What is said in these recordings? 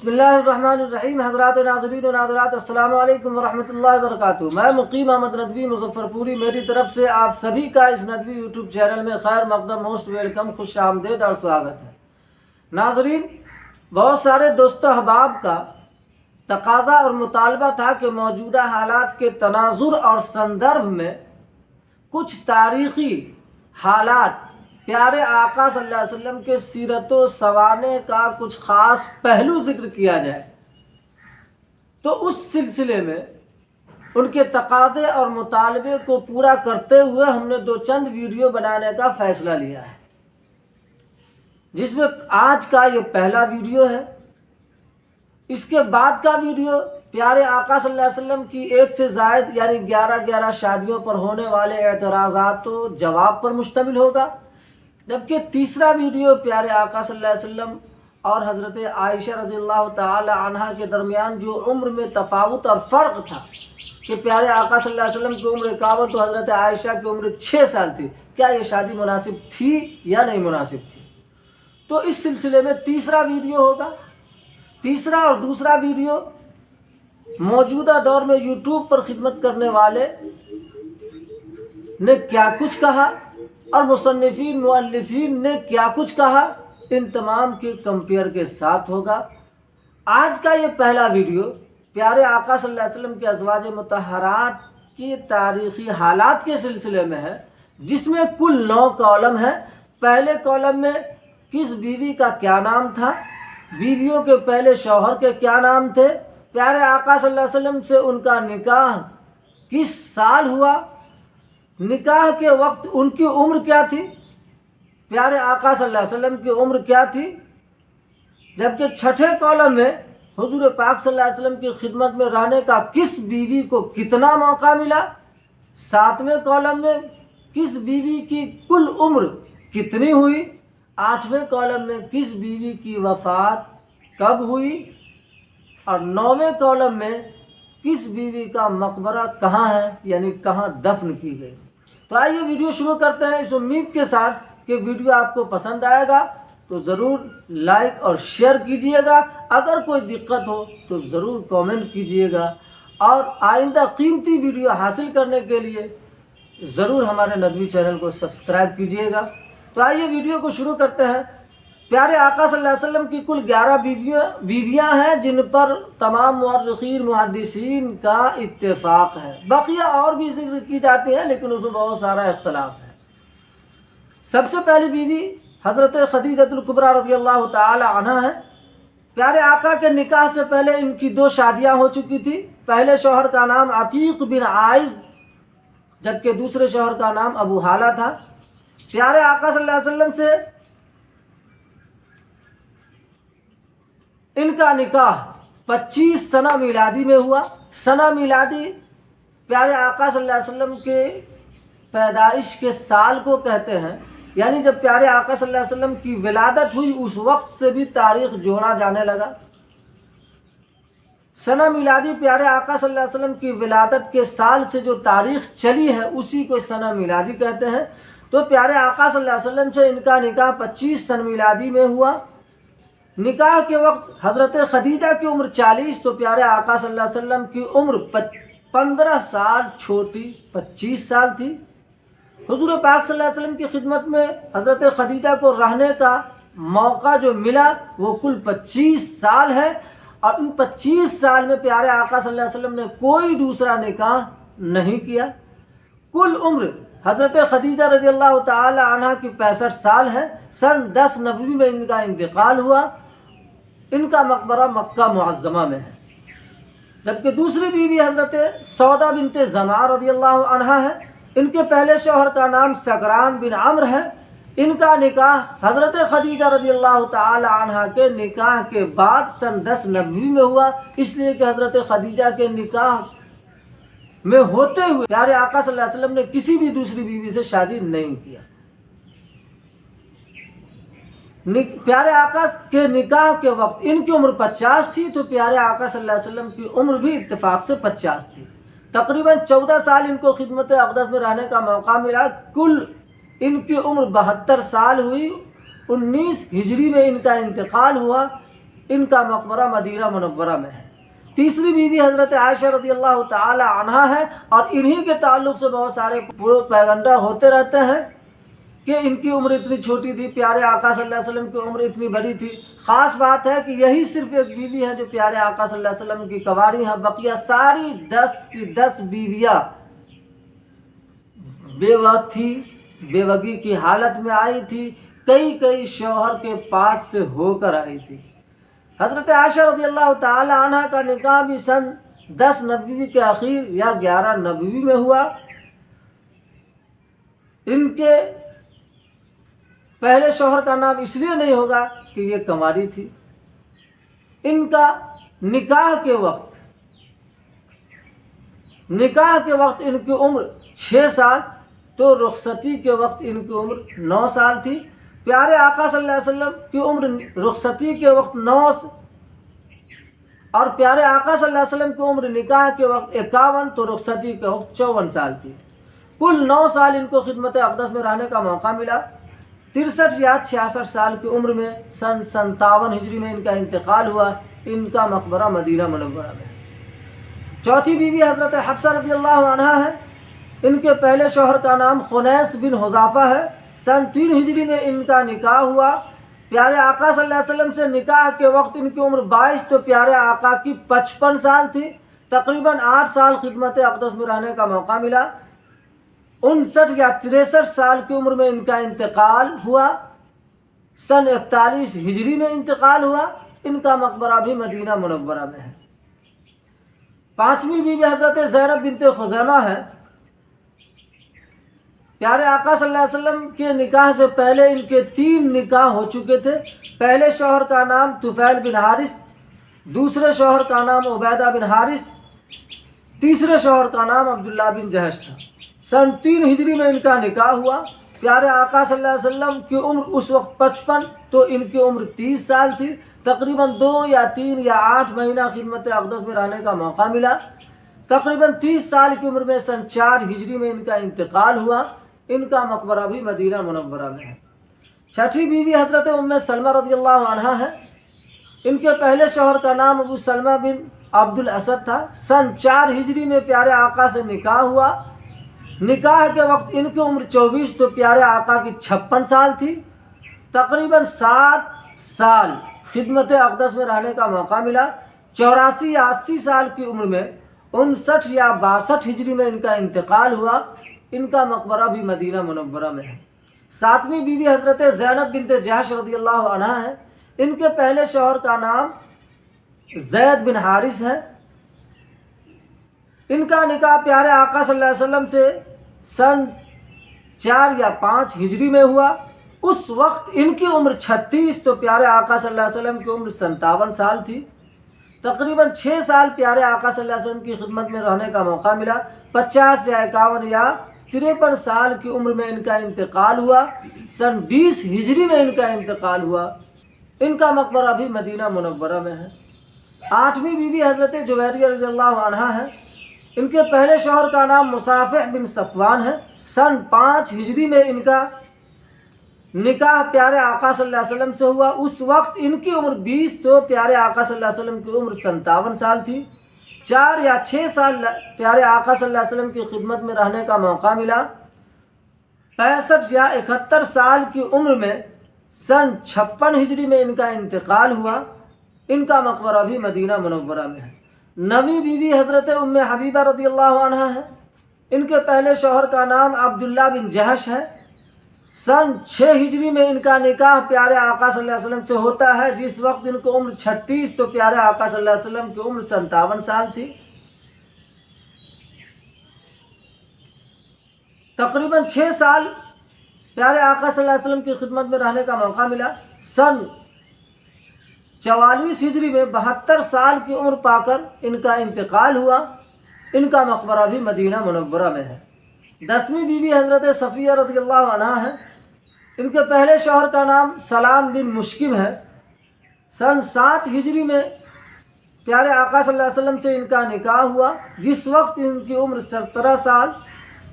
بسم اللہ الرحمن الرحیم۔ حضرات ناظرین و ناظرات السلام علیکم ورحمۃ اللہ وبرکاتہ۔ میں مقیم احمد ندوی مظفر پوری، میری طرف سے آپ سبھی کا اس ندوی یوٹیوب چینل میں خیر مقدم، موسٹ ویلکم، خوش آمدید اور سواگت ہے۔ ناظرین، بہت سارے دوست احباب کا تقاضا اور مطالبہ تھا کہ موجودہ حالات کے تناظر اور سندرب میں کچھ تاریخی حالات پیارے آقا صلی اللہ علیہ وسلم کے سیرت و سوانح کا کچھ خاص پہلو ذکر کیا جائے۔ تو اس سلسلے میں ان کے تقاضے اور مطالبے کو پورا کرتے ہوئے ہم نے دو چند ویڈیو بنانے کا فیصلہ لیا ہے، جس میں آج کا یہ پہلا ویڈیو ہے۔ اس کے بعد کا ویڈیو پیارے آقا صلی اللہ علیہ وسلم کی 1 سے زائد یعنی 11 شادیوں پر ہونے والے اعتراضات و جواب پر مشتمل ہوگا، جبکہ تیسرا ویڈیو پیارے آقا صلی اللہ علیہ وسلم اور حضرت عائشہ رضی اللہ تعالی عنہ کے درمیان جو عمر میں تفاوت اور فرق تھا کہ پیارے آقا صلی اللہ علیہ وسلم کی عمر 51 تو حضرت عائشہ کی عمر 6 سال تھی، کیا یہ شادی مناسب تھی یا نہیں مناسب تھی؟ تو اس سلسلے میں تیسرا ویڈیو ہوگا۔ تیسرا اور دوسرا ویڈیو موجودہ دور میں یوٹیوب پر خدمت کرنے والے نے کیا کچھ کہا اور مصنفین مؤلفین نے کیا کچھ کہا، ان تمام کے کمپیئر کے ساتھ ہوگا۔ آج کا یہ پہلا ویڈیو پیارے آقا صلی اللہ علیہ وسلم کے ازواج مطہرات کی تاریخی حالات کے سلسلے میں ہے، جس میں کل 9 کالم ہے۔ پہلے کالم میں کس بیوی کا کیا نام تھا، بیویوں کے پہلے شوہر کے کیا نام تھے، پیارے آقا صلی اللہ علیہ وسلم سے ان کا نکاح کس سال ہوا، نکاح کے وقت ان کی عمر کیا تھی، پیارے آقا صلی اللہ علیہ وسلم کی عمر کیا تھی، جبکہ چھٹے کالم میں حضور پاک صلی اللہ علیہ وسلم کی خدمت میں رہنے کا کس بیوی کو کتنا موقع ملا، 7ویں کالم میں کس بیوی کی کل عمر کتنی ہوئی، 8ویں کالم میں کس بیوی کی وفات کب ہوئی، اور 9ویں کالم میں کس بیوی کا مقبرہ کہاں ہے، یعنی کہاں دفن کی گئی۔ تو آئیے ویڈیو شروع کرتے ہیں، اس امید کے ساتھ کہ ویڈیو آپ کو پسند آئے گا تو ضرور لائک اور شیئر کیجئے گا، اگر کوئی دقت ہو تو ضرور کامنٹ کیجئے گا، اور آئندہ قیمتی ویڈیو حاصل کرنے کے لیے ضرور ہمارے ندوی چینل کو سبسکرائب کیجئے گا۔ تو آئیے ویڈیو کو شروع کرتے ہیں۔ پیارے آقا صلی اللہ علیہ وسلم کی کل 11 بیویاں ہیں، جن پر تمام مورخین محدثین کا اتفاق ہے۔ بقیہ اور بھی ذکر کی جاتی ہیں لیکن اس میں بہت سارا اختلاف ہے۔ سب سے پہلی بیوی حضرت خدیجہ الکبریٰ رضی اللہ تعالی عنہ ہے۔ پیارے آقا کے نکاح سے پہلے ان کی 2 شادیاں ہو چکی تھی۔ پہلے شوہر کا نام عتیق بن عائض جبکہ دوسرے شوہر کا نام ابو حالہ تھا۔ پیارے آقا صلی اللہ علیہ وسلم سے ان کا نکاح 25 سنہ میلادی میں ہوا۔ سنہ میلادی پیارے آقا صلی اللہ علیہ وسلم کے پیدائش کے سال کو کہتے ہیں، یعنی جب پیارے آقا صلی اللہ علیہ وسلم کی ولادت ہوئی اس وقت سے بھی تاریخ جوڑا جانے لگا۔ سنہ میلادی پیارے آقا صلی اللہ علیہ وسلم کی ولادت کے سال سے جو تاریخ چلی ہے اسی کو سنہ میلادی کہتے ہیں۔ تو پیارے آقا صلی اللہ علیہ وسلم سے ان کا نکاح 25 سن میلادی میں ہوا۔ نکاح کے وقت حضرت خدیجہ کی عمر 40 تو پیارے آقا صلی اللہ علیہ وسلم کی عمر 15 سال چھوٹی 25 سال تھی۔ حضور پاک صلی اللہ علیہ وسلم کی خدمت میں حضرت خدیجہ کو رہنے کا موقع جو ملا وہ کل 25 سال ہے، اور ان 25 سال میں پیارے آقا صلی اللہ علیہ وسلم نے کوئی دوسرا نکاح نہیں کیا۔ کل عمر حضرت خدیجہ رضی اللہ تعالی عنہ کی 65 سال ہے۔ سن 10 نبوی میں ان کا انتقال ہوا۔ ان کا مقبرہ مکہ معظمہ میں ہے، جبکہ دوسری بیوی حضرت سودا بنت زمعہ رضی اللہ عنہ ہے۔ ان کے پہلے شوہر کا نام سکران بن عمرو ہے۔ ان کا نکاح حضرت خدیجہ رضی اللہ تعالی عنہ کے نکاح کے بعد سن 10 نبوی میں ہوا، اس لیے کہ حضرت خدیجہ کے نکاح میں ہوتے ہوئے پیارے آقا صلی اللہ علیہ وسلم نے کسی بھی دوسری بیوی سے شادی نہیں کیا۔ پیارے آقا کے نکاح کے وقت ان کی عمر 50 تھی تو پیارے آقا صلی اللہ علیہ وسلم کی عمر بھی اتفاق سے 50 تھی۔ تقریباً 14 سال ان کو خدمت اقدس میں رہنے کا موقع ملا۔ کل ان کی عمر 72 سال ہوئی۔ 19 ہجری میں ان کا انتقال ہوا۔ ان کا مقبرہ مدینہ منورہ میں ہے۔ تیسری بیوی حضرت عائشہ رضی اللہ تعالی عنہا ہے، اور انہی کے تعلق سے بہت سارے پیغنڈا ہوتے رہتے ہیں کہ ان کی عمر اتنی چھوٹی تھی، پیارے آقا صلی اللہ علیہ وسلم کی عمر اتنی بڑی تھی۔ خاص بات ہے کہ یہی صرف ایک بیوی ہے جو پیارے آقا صلی اللہ علیہ وسلم کی کنواری ہیں، بقیہ ساری 10 کی 10 بیویاں بیوہ تھی، بیوگی کی حالت میں آئی تھی، کئی شوہر کے پاس سے ہو کر آئی تھی۔ حضرت عائشہ رضی اللہ تعالی عنہ کا نکاح بھی سن 10 نبوی کے اخیر یا 11 نبوی میں ہوا۔ ان کے پہلے شوہر کا نام اس لیے نہیں ہوگا کہ یہ کنواری تھی۔ ان کا نکاح کے وقت ان کی عمر 6 سال، تو رخصتی کے وقت ان کی عمر 9 سال تھی۔ پیارے آقا صلی اللہ علیہ وسلم کی عمر رخصتی کے وقت 9 اور پیارے آقا صلی اللہ علیہ وسلم کی عمر نکاح کے وقت 51، تو رخصتی کے وقت 54 سال تھی۔ کل 9 سال ان کو خدمت اقدس میں رہنے کا موقع ملا۔ 63 یا 66 سال کی عمر میں سن 57 ہجری میں ان کا انتقال ہوا۔ ان کا مقبرہ مدینہ منورہ میں۔ چوتھی بیوی حضرت حفصہ رضی اللہ عنہا ہے۔ ان کے پہلے شوہر کا نام خنیس بن حذافہ ہے۔ سن 3 ہجری میں ان کا نکاح ہوا۔ پیارے آقا صلی اللہ علیہ وسلم سے نکاح کے وقت ان کی عمر 22، تو پیارے آقا کی 55 سال تھی۔ تقریباً 8 سال خدمت اقدس میں رہنے کا موقع ملا۔ 59 یا 63 سال کی عمر میں ان کا انتقال ہوا۔ سن 41 ہجری میں انتقال ہوا۔ ان کا مقبرہ بھی مدینہ منورہ میں ہے۔ پانچویں بیوی حضرت زینب بنت خزیمہ ہے۔ پیارے آقا صلی اللہ علیہ وسلم کے نکاح سے پہلے ان کے 3 نکاح ہو چکے تھے۔ پہلے شوہر کا نام طفیل بن حارث، دوسرے شوہر کا نام عبیدہ بن حارث، تیسرے شوہر کا نام عبداللہ بن جہش تھا۔ سن 3 ہجری میں ان کا نکاح ہوا۔ پیارے آقا صلی اللہ علیہ وسلم کی عمر اس وقت 55، تو ان کی عمر 30 سال تھی۔ تقریباً 2 یا 3 یا 8 مہینہ خدمت اقدس میں رہنے کا موقع ملا۔ تقریباً 30 سال کی عمر میں سن 4 ہجری میں ان کا انتقال ہوا۔ ان کا مقبرہ بھی مدینہ منورہ میں ہے۔ چھٹی بیوی حضرت ام سلمہ رضی اللہ عنہا ہے۔ ان کے پہلے شوہر کا نام ابو سلمہ بن عبد الاسد تھا۔ سن 4 ہجری میں پیارے آقا سے نکاح ہوا۔ نکاح کے وقت ان کی عمر 24، تو پیارے آقا کی 56 سال تھی۔ تقریباً 7 سال خدمت اقدس میں رہنے کا موقع ملا۔ 84 یا 80 سال کی عمر میں 59 یا 62 ہجری میں ان کا انتقال ہوا۔ ان کا مقبرہ بھی مدینہ منورہ میں ہے۔ 7ویں بیوی حضرت زینب بنت جہش رضی اللہ عنہا ہے۔ ان کے پہلے شوہر کا نام زید بن حارث ہے۔ ان کا نکاح پیارے آقا صلی اللہ علیہ وسلم سے سن 4 یا 5 ہجری میں ہوا۔ اس وقت ان کی عمر 36، تو پیارے آقا صلی اللہ علیہ وسلم کی عمر 57 سال تھی۔ تقریباً 6 سال پیارے آقا صلی اللہ علیہ وسلم کی خدمت میں رہنے کا موقع ملا۔ 50 یا 51 یا 53 سال کی عمر میں ان کا انتقال ہوا۔ سن 20 ہجری میں ان کا انتقال ہوا۔ ان کا مقبرہ بھی مدینہ منورہ میں ہے۔ 8ویں بیوی حضرت جویریہ رضی اللہ عنہا ہے۔ ان کے پہلے شوہر کا نام مصافح بن صفوان ہے۔ سن 5 ہجری میں ان کا نکاح پیارے آقا صلی اللہ علیہ وسلم سے ہوا۔ اس وقت ان کی عمر 20، تو پیارے آقا صلی اللہ علیہ وسلم کی عمر 57 سال تھی۔ 4 یا 6 سال پیارے آقا صلی اللہ علیہ وسلم کی خدمت میں رہنے کا موقع ملا۔ 65 یا 71 سال کی عمر میں سن 56 ہجری میں ان کا انتقال ہوا۔ ان کا مقبرہ بھی مدینہ منورہ میں ہے۔ 9ویں بیوی حضرت ام حبیبہ رضی اللہ عنہا ہے۔ ان کے پہلے شوہر کا نام عبداللہ بن جہش ہے۔ سن 6 ہجری میں ان کا نکاح پیارے آقا صلی اللہ علیہ وسلم سے ہوتا ہے، جس وقت ان کو عمر 36، تو پیارے آقا صلی اللہ علیہ وسلم کی عمر 57 سال تھی۔ تقریباً 6 سال پیارے آقا صلی اللہ علیہ وسلم کی خدمت میں رہنے کا موقع ملا۔ سن 44 ہجری میں 72 سال کی عمر پا کر ان کا انتقال ہوا۔ ان کا مقبرہ بھی مدینہ منورہ میں ہے۔ 10ویں بیوی حضرت صفیہ رضی اللہ عنہا ہے۔ ان کے پہلے شوہر کا نام سلام بن مشکم ہے۔ سن 7 ہجری میں پیارے آقا صلی اللہ علیہ وسلم سے ان کا نکاح ہوا، جس وقت ان کی عمر 17 سال،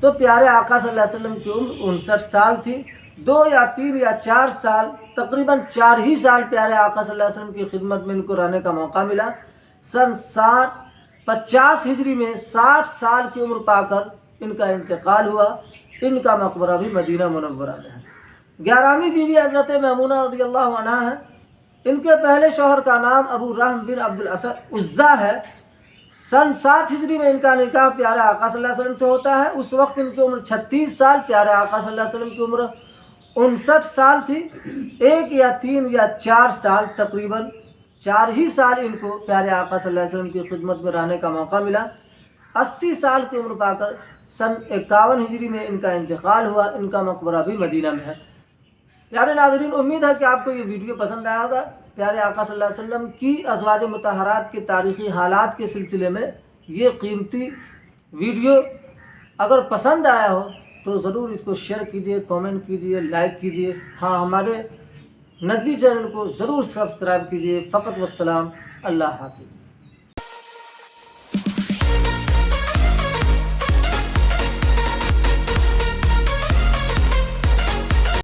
تو پیارے آقا صلی اللہ علیہ وسلم کی عمر 59 سال تھی۔ 2 یا 3 یا 4 سال، تقریباً 4 ہی سال پیارے آقا صلی اللہ علیہ وسلم کی خدمت میں ان کو رہنے کا موقع ملا۔ سن 50 ہجری میں 60 سال کی عمر پا کر ان کا انتقال ہوا۔ ان کا مقبرہ بھی مدینہ منورہ میں ہے۔ 11ویں بیوی حضرت میمونہ رضی اللہ عنہا ہے۔ ان کے پہلے شوہر کا نام ابو رحم بن عبد الاسد عزا ہے۔ سن 7 ہجری میں ان کا نکاح پیارے آقا صلی اللہ علیہ وسلم سے ہوتا ہے۔ اس وقت ان کی عمر 36 سال، پیارے آقا صلی اللہ علیہ وسلم کی عمر 59 سال تھی۔ 1 یا 3 یا 4 سال، تقریباً 4 ہی سال ان کو پیارے آقا صلی اللہ علیہ وسلم کی خدمت میں رہنے کا موقع ملا۔ 80 سال کی عمر پا کر سن 51 ہجری میں ان کا انتقال ہوا۔ ان کا مقبرہ بھی مدینہ میں ہے۔ پیارے ناظرین، امید ہے کہ آپ کو یہ ویڈیو پسند آیا ہوگا۔ پیارے آقا صلی اللہ علیہ وسلم کی ازواج مطہرات کے تاریخی حالات کے سلسلے میں یہ قیمتی ویڈیو اگر پسند آیا ہو تو ضرور اس کو شیئر کیجیے، کامنٹ کیجیے، لائک کیجیے۔ ہاں، ہمارے ندوی چینل کو ضرور سبسکرائب کیجیے۔ فقط والسلام، اللہ حافظ۔